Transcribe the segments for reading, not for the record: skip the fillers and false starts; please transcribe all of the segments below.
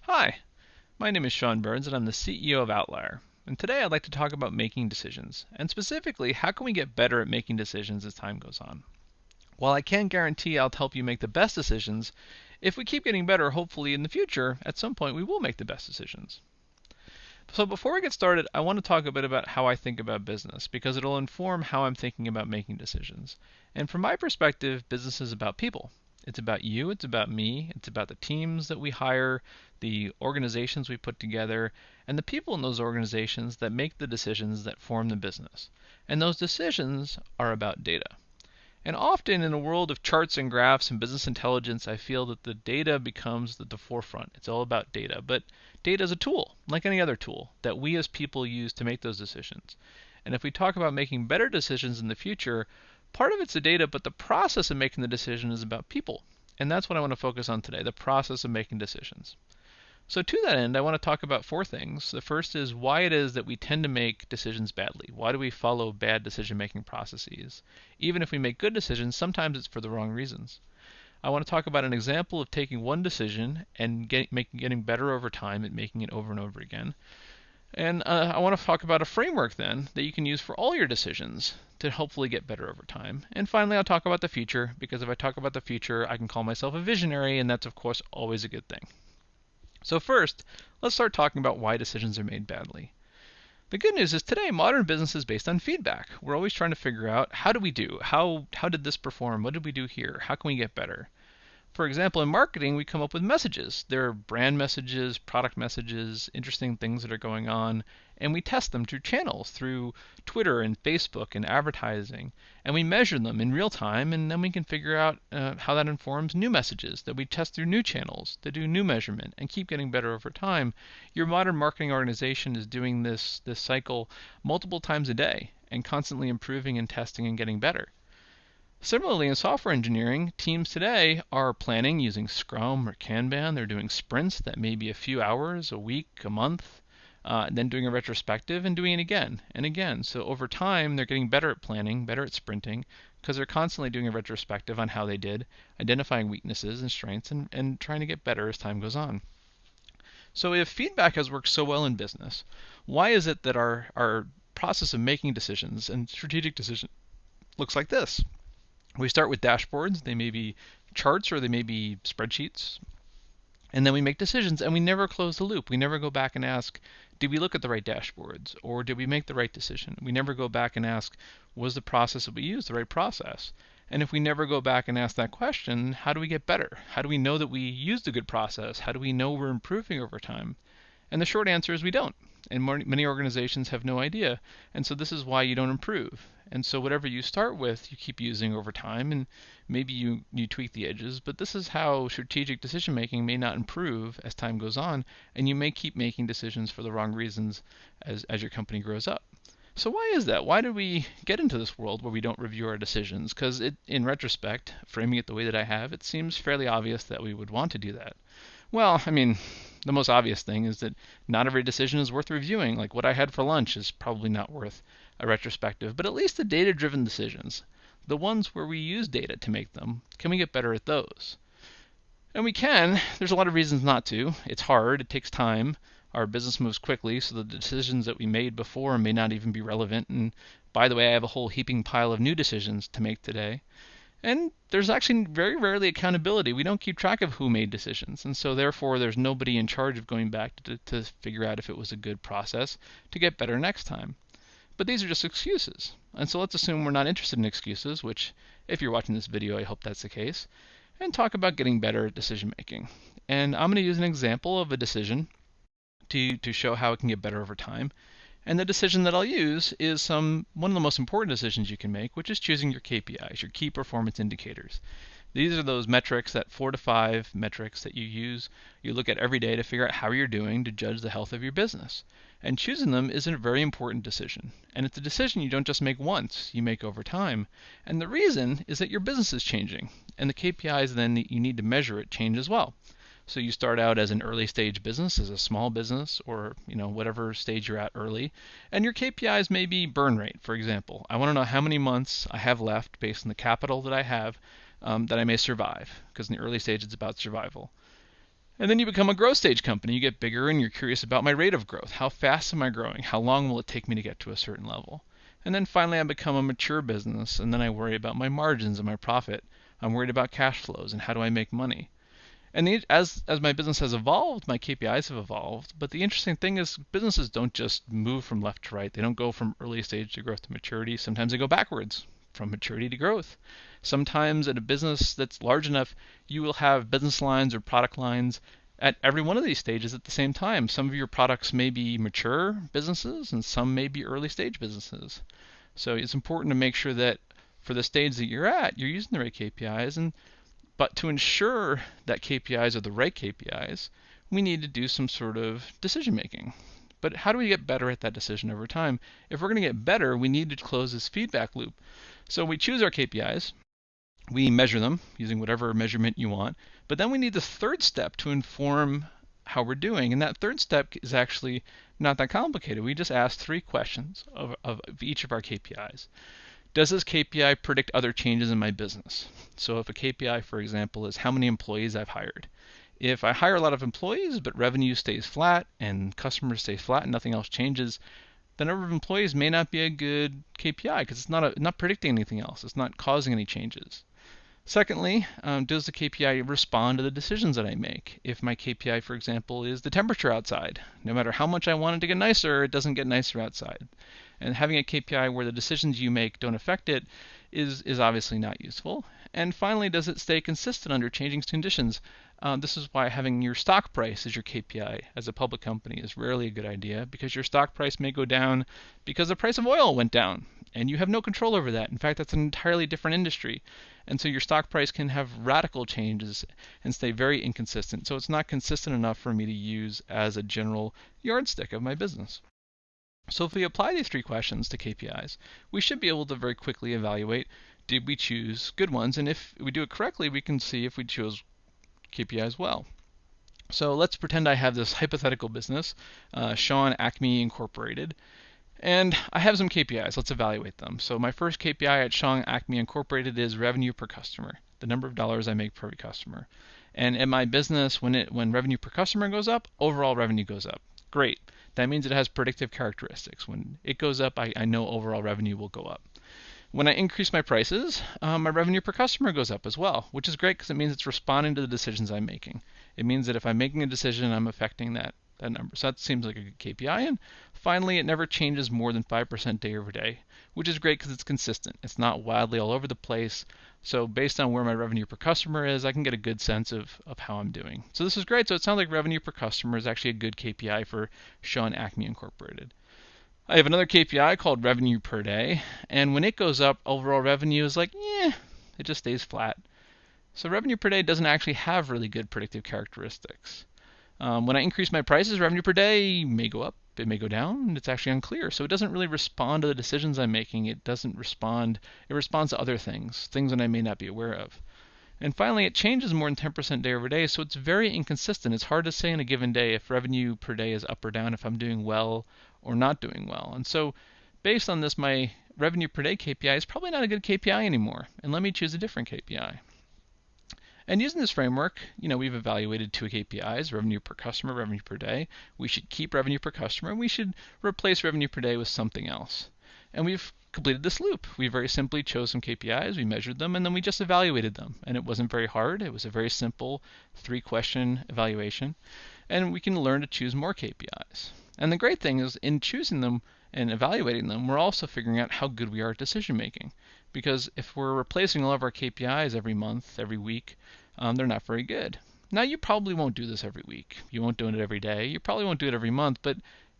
Hi, my name is Sean Burns and I'm the CEO of Outlier. And today I'd like to talk about making decisions, and specifically, how can we get better at making decisions as time goes on? While I can't guarantee I'll help you make the best decisions, if we keep getting better, hopefully in the future, at some point we will make the best decisions. So before we get started, I want to talk a bit about how I think about business, because it'll inform how I'm thinking about making decisions. And from my perspective, business is about people. It's about you, it's about me, it's about the teams that we hire, the organizations we put together, and the people in those organizations that make the decisions that form the business. And those decisions are about data. And often in a world of charts and graphs and business intelligence, I feel that the data becomes the forefront. It's all about data. But data is a tool, like any other tool, that we as people use to make those decisions. And if we talk about making better decisions in the future, part of it's the data, but the process of making the decision is about people. And that's what I want to focus on today, the process of making decisions. So to that end, I want to talk about four things. The first is why it is that we tend to make decisions badly. Why do we follow bad decision-making processes? Even if we make good decisions, sometimes it's for the wrong reasons. I want to talk about an example of taking one decision and getting better over time at making it over and over again. And I want to talk about a framework then that you can use for all your decisions to hopefully get better over time. And finally, I'll talk about the future, because if I talk about the future, I can call myself a visionary, and that's of course always a good thing. So first, let's start talking about why decisions are made badly. The good news is today modern business is based on feedback. We're always trying to figure out, how do we do? How did this perform? What did we do here? How can we get better? For example, in marketing, we come up with messages. There are brand messages, product messages, interesting things that are going on, and we test them through channels, through Twitter and Facebook and advertising, and we measure them in real time, and then we can figure out how that informs new messages that we test through new channels to do new measurement and keep getting better over time. Your modern marketing organization is doing this cycle multiple times a day and constantly improving and testing and getting better. Similarly, in software engineering, teams today are planning using Scrum or Kanban. They're doing sprints that may be a few hours, a week, a month, then doing a retrospective and doing it again and again. So over time, they're getting better at planning, better at sprinting, because they're constantly doing a retrospective on how they did, identifying weaknesses and strengths, and trying to get better as time goes on. So if feedback has worked so well in business, why is it that our process of making decisions and strategic decisions looks like this? We start with dashboards. They may be charts or they may be spreadsheets. And then we make decisions and we never close the loop. We never go back and ask, did we look at the right dashboards? Or did we make the right decision? We never go back and ask, was the process that we used the right process? And if we never go back and ask that question, how do we get better? How do we know that we used a good process? How do we know we're improving over time? And the short answer is we don't. And many organizations have no idea. And so this is why you don't improve. And so whatever you start with, you keep using over time, and maybe you tweak the edges, but this is how strategic decision making may not improve as time goes on, and you may keep making decisions for the wrong reasons as your company grows up. So why is that? Why did we get into this world where we don't review our decisions? Because in retrospect, framing it the way that I have, it seems fairly obvious that we would want to do that. Well, I mean, the most obvious thing is that not every decision is worth reviewing. Like what I had for lunch is probably not worth a retrospective, but at least the data-driven decisions, the ones where we use data to make them, can we get better at those? And we can. There's a lot of reasons not to. It's hard. It takes time. Our business moves quickly, so the decisions that we made before may not even be relevant. And by the way, I have a whole heaping pile of new decisions to make today. And there's actually very rarely accountability. We don't keep track of who made decisions. And so therefore, there's nobody in charge of going back to figure out if it was a good process to get better next time. But these are just excuses. And so let's assume we're not interested in excuses, which if you're watching this video, I hope that's the case, and talk about getting better at decision making. And I'm going to use an example of a decision to show how it can get better over time. And the decision that I'll use is one of the most important decisions you can make, which is choosing your KPIs, your key performance indicators. These are those metrics, that 4 to 5 metrics that you use, you look at every day to figure out how you're doing to judge the health of your business. And choosing them is a very important decision. And it's a decision you don't just make once, you make over time. And the reason is that your business is changing, and the KPIs then that you need to measure it change as well. So you start out as an early stage business, as a small business, or whatever stage you're at early, and your KPIs may be burn rate, for example. I want to know how many months I have left based on the capital that I have that I may survive, because in the early stage it's about survival. And then you become a growth stage company. You get bigger and you're curious about my rate of growth. How fast am I growing? How long will it take me to get to a certain level? And then finally I become a mature business, and then I worry about my margins and my profit. I'm worried about cash flows and how do I make money. And as my business has evolved, my KPIs have evolved. But the interesting thing is businesses don't just move from left to right. They don't go from early stage to growth to maturity. Sometimes they go backwards from maturity to growth. Sometimes at a business that's large enough, you will have business lines or product lines at every one of these stages at the same time. Some of your products may be mature businesses and some may be early stage businesses. So it's important to make sure that for the stage that you're at, you're using the right KPIs. But to ensure that KPIs are the right KPIs, we need to do some sort of decision making. But how do we get better at that decision over time? If we're going to get better, we need to close this feedback loop. So we choose our KPIs, we measure them using whatever measurement you want, but then we need the third step to inform how we're doing. And that third step is actually not that complicated. We just ask 3 questions of each of our KPIs. Does this KPI predict other changes in my business? So if a KPI, for example, is how many employees I've hired. If I hire a lot of employees but revenue stays flat and customers stays flat and nothing else changes, the number of employees may not be a good KPI because it's not predicting anything else. It's not causing any changes. Secondly, does the KPI respond to the decisions that I make? If my KPI, for example, is the temperature outside, no matter how much I want it to get nicer, it doesn't get nicer outside. And having a KPI where the decisions you make don't affect it is obviously not useful. And finally, does it stay consistent under changing conditions? This is why having your stock price as your KPI as a public company is rarely a good idea, because your stock price may go down because the price of oil went down, and you have no control over that. In fact, that's an entirely different industry. And so your stock price can have radical changes and stay very inconsistent. So it's not consistent enough for me to use as a general yardstick of my business. So if we apply these 3 questions to KPIs, we should be able to very quickly evaluate, did we choose good ones? And if we do it correctly, we can see if we chose KPIs well. So let's pretend I have this hypothetical business, Sean Acme Incorporated, and I have some KPIs. Let's evaluate them. So my first KPI at Sean Acme Incorporated is revenue per customer, the number of dollars I make per every customer. And in my business, when revenue per customer goes up, overall revenue goes up. Great. That means it has predictive characteristics. When it goes up, I know overall revenue will go up. When I increase my prices, my revenue per customer goes up as well, which is great because it means it's responding to the decisions I'm making. It means that if I'm making a decision, I'm affecting that number. So that seems like a good KPI. And finally, it never changes more than 5% day over day, which is great because it's consistent. It's not wildly all over the place. So based on where my revenue per customer is, I can get a good sense of how I'm doing. So this is great. So it sounds like revenue per customer is actually a good KPI for Sean Acme Incorporated. I have another KPI called revenue per day, and when it goes up, overall revenue is like, it just stays flat. So revenue per day doesn't actually have really good predictive characteristics. When I increase my prices, revenue per day may go up, it may go down, and it's actually unclear. So it doesn't really respond to the decisions I'm making. It responds to other things that I may not be aware of. And finally, it changes more than 10% day over day, so it's very inconsistent. It's hard to say in a given day if revenue per day is up or down, if I'm doing well or not doing well. And so based on this, my revenue per day KPI is probably not a good KPI anymore, and let me choose a different KPI. And using this framework, we've evaluated 2 KPIs, revenue per customer, revenue per day. We should keep revenue per customer, and we should replace revenue per day with something else. And we've completed this loop. We very simply chose some KPIs, we measured them, and then we just evaluated them. And it wasn't very hard. It was a very simple 3-question evaluation. And we can learn to choose more KPIs. And the great thing is, in choosing them and evaluating them, we're also figuring out how good we are at decision making. Because if we're replacing all of our KPIs every month, every week, they're not very good. Now, you probably won't do this every week. You won't do it every day. You probably won't do it every month. But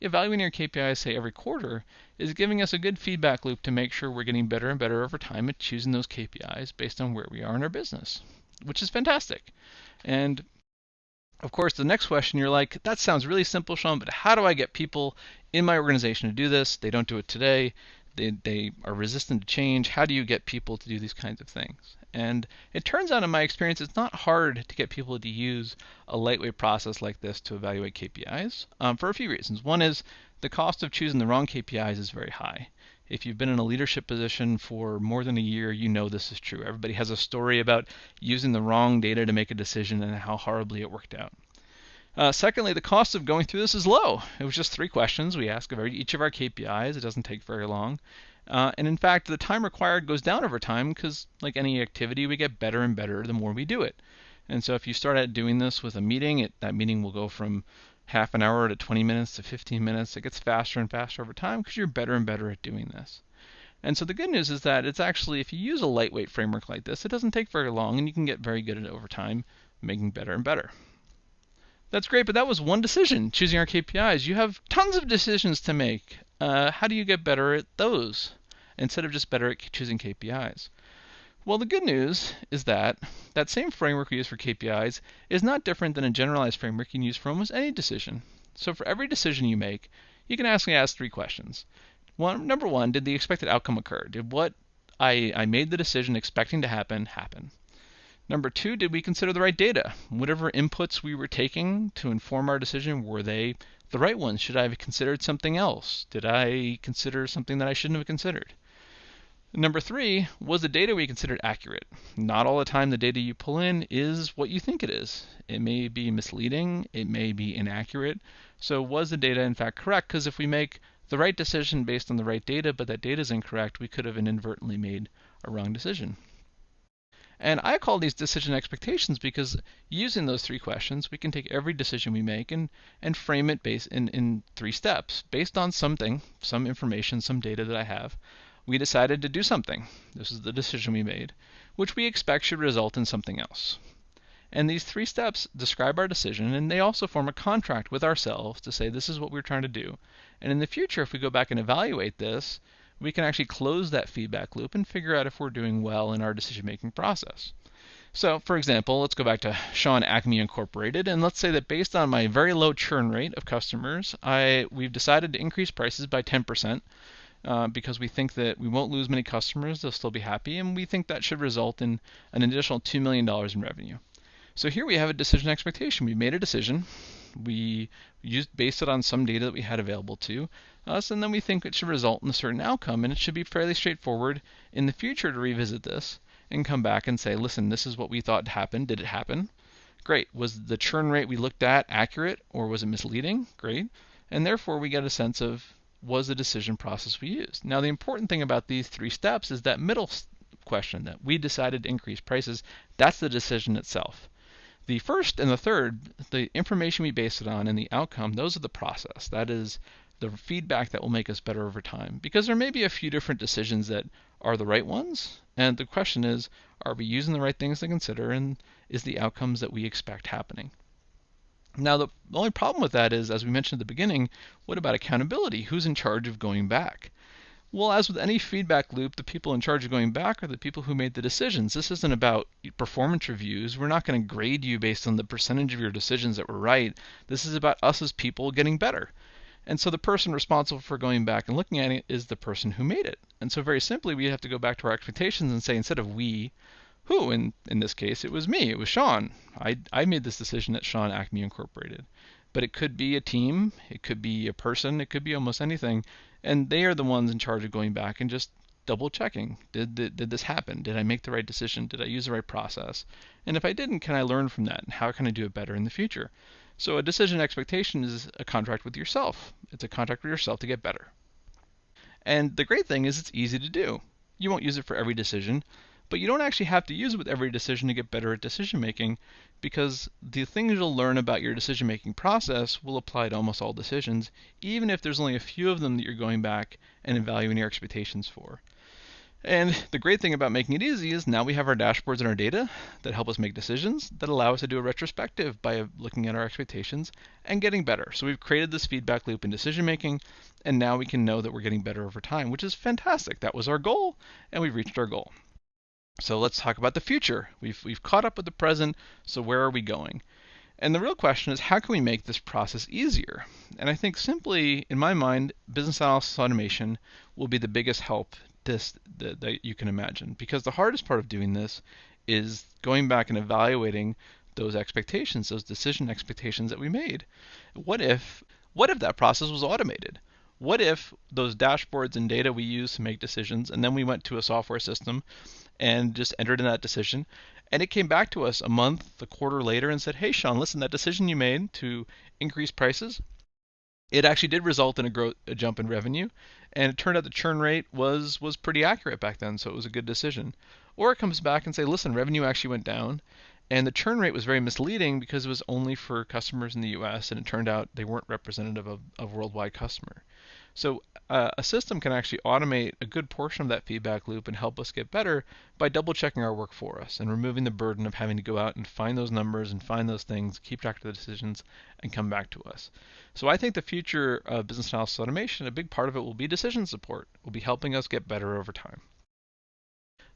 evaluating your KPIs, say, every quarter is giving us a good feedback loop to make sure we're getting better and better over time at choosing those KPIs based on where we are in our business, which is fantastic. And of course, the next question, you're like, that sounds really simple, Sean, but how do I get people in my organization to do this? They don't do it today. They are resistant to change. How do you get people to do these kinds of things? And it turns out, in my experience, it's not hard to get people to use a lightweight process like this to evaluate KPIs for a few reasons. One is the cost of choosing the wrong KPIs is very high. If you've been in a leadership position for more than a year, you know this is true. Everybody has a story about using the wrong data to make a decision and how horribly it worked out. Secondly, the cost of going through this is low. It was just 3 questions we ask of each of our KPIs. It doesn't take very long. And in fact, the time required goes down over time because, like any activity, we get better and better the more we do it. And so if you start out doing this with a meeting, that meeting will go from half an hour to 20 minutes to 15 minutes. It gets faster and faster over time because you're better and better at doing this. And so the good news is that it's actually, if you use a lightweight framework like this, it doesn't take very long and you can get very good at it over time, making better and better. That's great, but that was one decision, choosing our KPIs. You have tons of decisions to make. How do you get better at those instead of just better at choosing KPIs? Well, the good news is that that same framework we use for KPIs is not different than a generalized framework you can use for almost any decision. So for every decision you make, you can ask 3 questions. Number 1, did the expected outcome occur? Did what I made the decision expecting to happen? Number 2, did we consider the right data? Whatever inputs we were taking to inform our decision, were they the right ones? Should I have considered something else? Did I consider something that I shouldn't have considered? Number 3, was the data we considered accurate? Not all the time the data you pull in is what you think it is. It may be misleading, it may be inaccurate. So was the data in fact correct? Because if we make the right decision based on the right data, but that data is incorrect, we could have inadvertently made a wrong decision. And I call these decision expectations because using those 3 questions, we can take every decision we make and frame it based in 3 steps. Based on something, some information, some data that I have, we decided to do something. This is the decision we made, which we expect should result in something else. And these 3 steps describe our decision, and they also form a contract with ourselves to say this is what we're trying to do. And in the future, if we go back and evaluate this, we can actually close that feedback loop and figure out if we're doing well in our decision-making process. So, for example, let's go back to Sean Acme Incorporated, and let's say that based on my very low churn rate of customers, we've decided to increase prices by 10%. Because we think that we won't lose many customers, they'll still be happy, and we think that should result in an additional $2 million in revenue. So here we have a decision expectation. We made a decision. We based it on some data that we had available to us, and then we think it should result in a certain outcome, and it should be fairly straightforward in the future to revisit this and come back and say, listen, this is what we thought happened. Did it happen? Great. Was the churn rate we looked at accurate, or was it misleading? Great. And therefore we get a sense of, was the decision process we used. Now the important thing about these 3 steps is that middle question, that we decided to increase prices, that's the decision itself. The first and the third, the information we base it on and the outcome, those are the process. That is the feedback that will make us better over time. Because there may be a few different decisions that are the right ones, and the question is, are we using the right things to consider, and is the outcomes that we expect happening? Now, the only problem with that is, as we mentioned at the beginning, what about accountability? Who's in charge of going back? Well, as with any feedback loop, the people in charge of going back are the people who made the decisions. This isn't about performance reviews. We're not going to grade you based on the percentage of your decisions that were right. This is about us as people getting better. And so the person responsible for going back and looking at it is the person who made it. And so very simply, we have to go back to our expectations and say, instead of we, who? In this case, it was me. It was Sean. I made this decision at Sean Acme Incorporated. But it could be a team. It could be a person. It could be almost anything. And they are the ones in charge of going back and just double checking. Did this happen? Did I make the right decision? Did I use the right process? And if I didn't, can I learn from that? And how can I do it better in the future? So a decision expectation is a contract with yourself. It's a contract with yourself to get better. And the great thing is it's easy to do. You won't use it for every decision, but you don't actually have to use it with every decision to get better at decision making, because the things you'll learn about your decision making process will apply to almost all decisions, even if there's only a few of them that you're going back and evaluating your expectations for. And the great thing about making it easy is now we have our dashboards and our data that help us make decisions that allow us to do a retrospective by looking at our expectations and getting better. So we've created this feedback loop in decision making, and now we can know that we're getting better over time, which is fantastic. That was our goal, and we've reached our goal. So let's talk about the future. We've caught up with the present, so where are we going? And the real question is, how can we make this process easier? And I think simply, in my mind, business analysis automation will be the biggest help that you can imagine. Because the hardest part of doing this is going back and evaluating those expectations, those decision expectations that we made. What if that process was automated? What if those dashboards and data we use to make decisions, and then we went to a software system and just entered in that decision. And it came back to us a quarter later and said, hey, Sean, listen, that decision you made to increase prices, it actually did result in a jump in revenue, and it turned out the churn rate was pretty accurate back then, so it was a good decision. Or it comes back and say, listen, revenue actually went down, and the churn rate was very misleading because it was only for customers in the US, and it turned out they weren't representative of worldwide customer. So a system can actually automate a good portion of that feedback loop and help us get better by double checking our work for us and removing the burden of having to go out and find those numbers and find those things, keep track of the decisions, and come back to us. So I think the future of business analysis automation, a big part of it will be decision support. Will be helping us get better over time.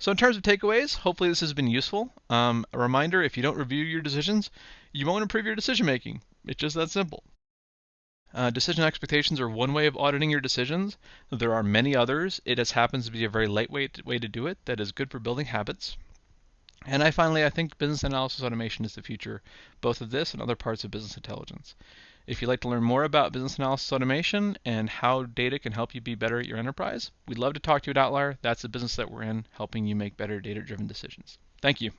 So in terms of takeaways, hopefully this has been useful. A reminder, if you don't review your decisions, you won't improve your decision making. It's just that simple. Decision expectations are one way of auditing your decisions. There are many others. It just happens to be a very lightweight way to do it that is good for building habits. And I think business analysis automation is the future, both of this and other parts of business intelligence. If you'd like to learn more about business analysis automation and how data can help you be better at your enterprise, we'd love to talk to you at Outlier. That's the business that we're in, helping you make better data-driven decisions. Thank you.